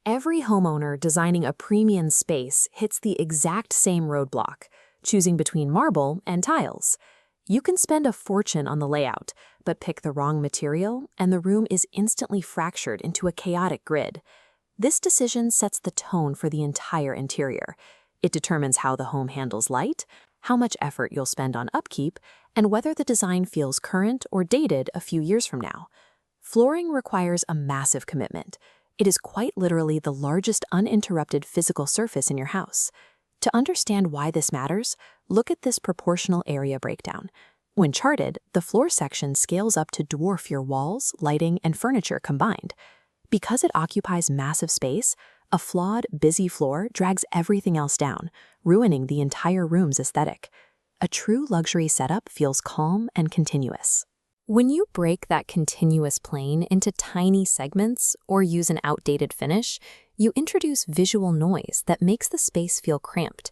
Every homeowner designing a premium space hits the exact same roadblock, choosing between marble and tiles. You can spend a fortune on the layout, but pick the wrong material, and the room is instantly fractured into a chaotic grid. This decision sets the tone for the entire interior. It determines how the home handles light, how much effort you'll spend on upkeep, and whether the design feels current or dated a few years from now. Flooring requires a massive commitment. It is quite literally the largest uninterrupted physical surface in your house. To understand why this matters, look at this proportional area breakdown. When charted, the floor section scales up to dwarf your walls, lighting, and furniture combined. Because it occupies massive space, a flawed, busy floor drags everything else down, ruining the entire room's aesthetic. A true luxury setup feels calm and continuous. When you break that continuous plane into tiny segments or use an outdated finish, you introduce visual noise that makes the space feel cramped.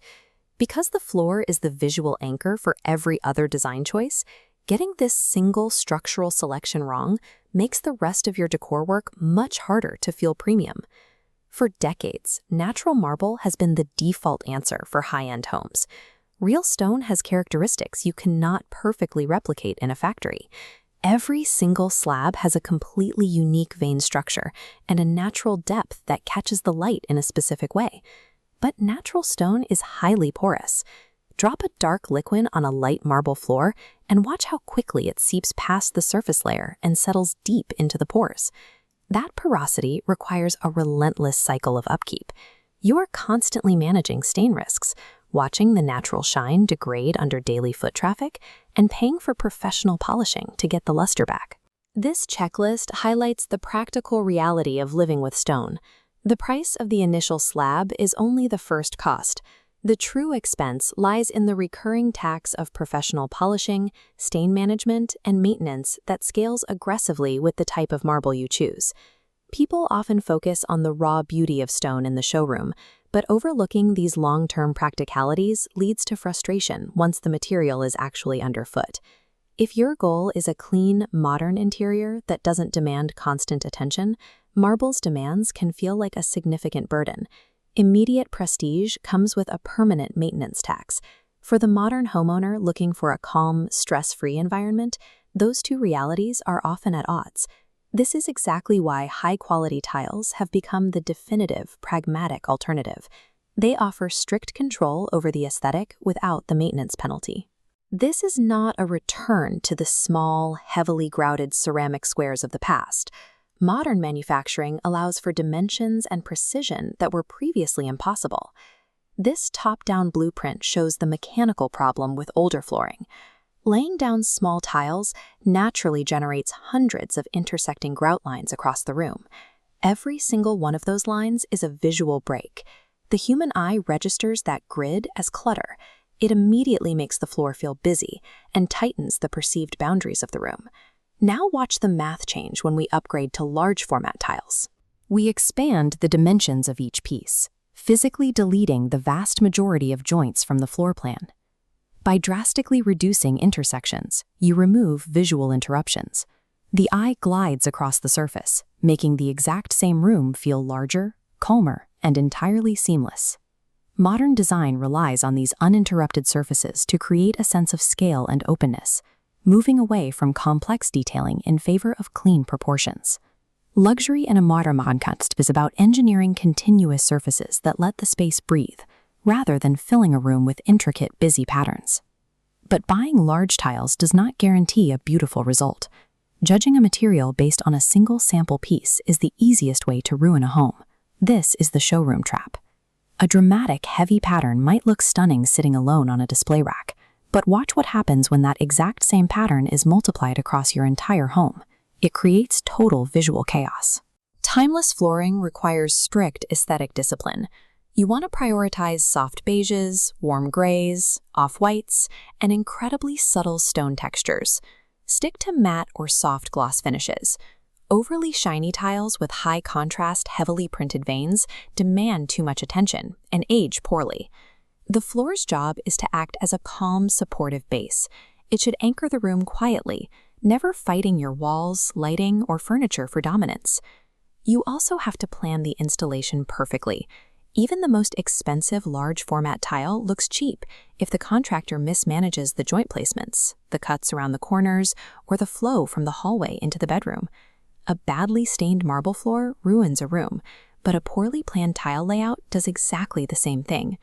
Because the floor is the visual anchor for every other design choice, getting this single structural selection wrong makes the rest of your decor work much harder to feel premium. For decades, natural marble has been the default answer for high-end homes. Real stone has characteristics you cannot perfectly replicate in a factory. Every single slab has a completely unique vein structure and a natural depth that catches the light in a specific way. But natural stone is highly porous. Drop a dark liquid on a light marble floor and watch how quickly it seeps past the surface layer and settles deep into the pores. That porosity requires a relentless cycle of upkeep. You are constantly managing stain risks, watching the natural shine degrade under daily foot traffic, and paying for professional polishing to get the luster back. This checklist highlights the practical reality of living with stone. The price of the initial slab is only the first cost. The true expense lies in the recurring tax of professional polishing, stain management, and maintenance that scales aggressively with the type of marble you choose. People often focus on the raw beauty of stone in the showroom, but overlooking these long-term practicalities leads to frustration once the material is actually underfoot. If your goal is a clean, modern interior that doesn't demand constant attention, marble's demands can feel like a significant burden. Immediate prestige comes with a permanent maintenance tax. For the modern homeowner looking for a calm, stress-free environment, those two realities are often at odds. This is exactly why high-quality tiles have become the definitive, pragmatic alternative. They offer strict control over the aesthetic without the maintenance penalty. This is not a return to the small, heavily grouted ceramic squares of the past. Modern manufacturing allows for dimensions and precision that were previously impossible. This top-down blueprint shows the mechanical problem with older flooring. Laying down small tiles naturally generates hundreds of intersecting grout lines across the room. Every single one of those lines is a visual break. The human eye registers that grid as clutter. It immediately makes the floor feel busy and tightens the perceived boundaries of the room. Now watch the math change when we upgrade to large format tiles. We expand the dimensions of each piece, physically deleting the vast majority of joints from the floor plan. By drastically reducing intersections, you remove visual interruptions. The eye glides across the surface, making the exact same room feel larger, calmer, and entirely seamless. Modern design relies on these uninterrupted surfaces to create a sense of scale and openness, moving away from complex detailing in favor of clean proportions. Luxury in a modern context is about engineering continuous surfaces that let the space breathe, rather than filling a room with intricate, busy patterns. But buying large tiles does not guarantee a beautiful result. Judging a material based on a single sample piece is the easiest way to ruin a home. This is the showroom trap. A dramatic, heavy pattern might look stunning sitting alone on a display rack, but watch what happens when that exact same pattern is multiplied across your entire home. It creates total visual chaos. Timeless flooring requires strict aesthetic discipline. You want to prioritize soft beiges, warm grays, off-whites, and incredibly subtle stone textures. Stick to matte or soft gloss finishes. Overly shiny tiles with high contrast, heavily printed veins demand too much attention and age poorly. The floor's job is to act as a calm, supportive base. It should anchor the room quietly, never fighting your walls, lighting, or furniture for dominance. You also have to plan the installation perfectly. Even the most expensive large format tile looks cheap if the contractor mismanages the joint placements, the cuts around the corners, or the flow from the hallway into the bedroom. A badly stained marble floor ruins a room, but a poorly planned tile layout does exactly the same thing.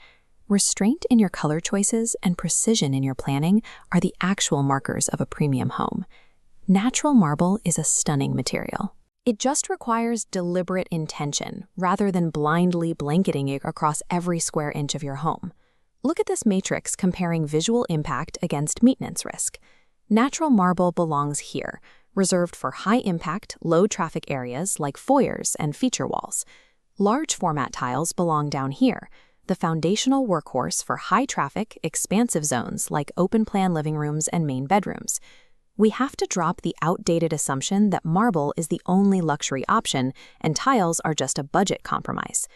Restraint in your color choices and precision in your planning are the actual markers of a premium home. Natural marble is a stunning material. It just requires deliberate intention rather than blindly blanketing it across every square inch of your home. Look at this matrix comparing visual impact against maintenance risk. Natural marble belongs here, reserved for high-impact, low-traffic areas like foyers and feature walls. Large format tiles belong down here, the foundational workhorse for high-traffic, expansive zones like open-plan living rooms and main bedrooms. We have to drop the outdated assumption that marble is the only luxury option and tiles are just a budget compromise.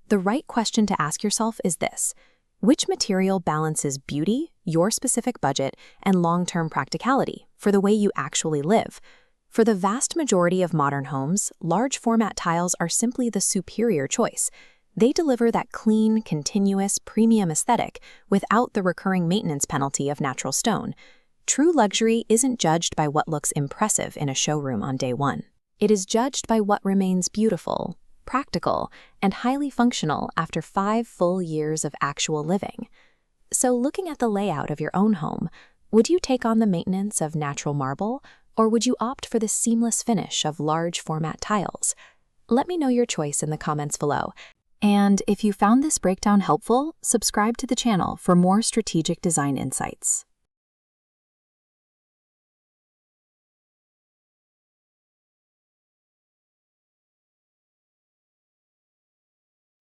The right question to ask yourself is this: which material balances beauty, your specific budget, and long-term practicality for the way you actually live? For the vast majority of modern homes, large format tiles are simply the superior choice. They deliver that clean, continuous, premium aesthetic without the recurring maintenance penalty of natural stone. True luxury isn't judged by what looks impressive in a showroom on day one. It is judged by what remains beautiful, practical, and highly functional after 5 full years of actual living. So looking at the layout of your own home, would you take on the maintenance of natural marble, or would you opt for the seamless finish of large format tiles? Let me know your choice in the comments below. And if you found this breakdown helpful, subscribe to the channel for more strategic design insights.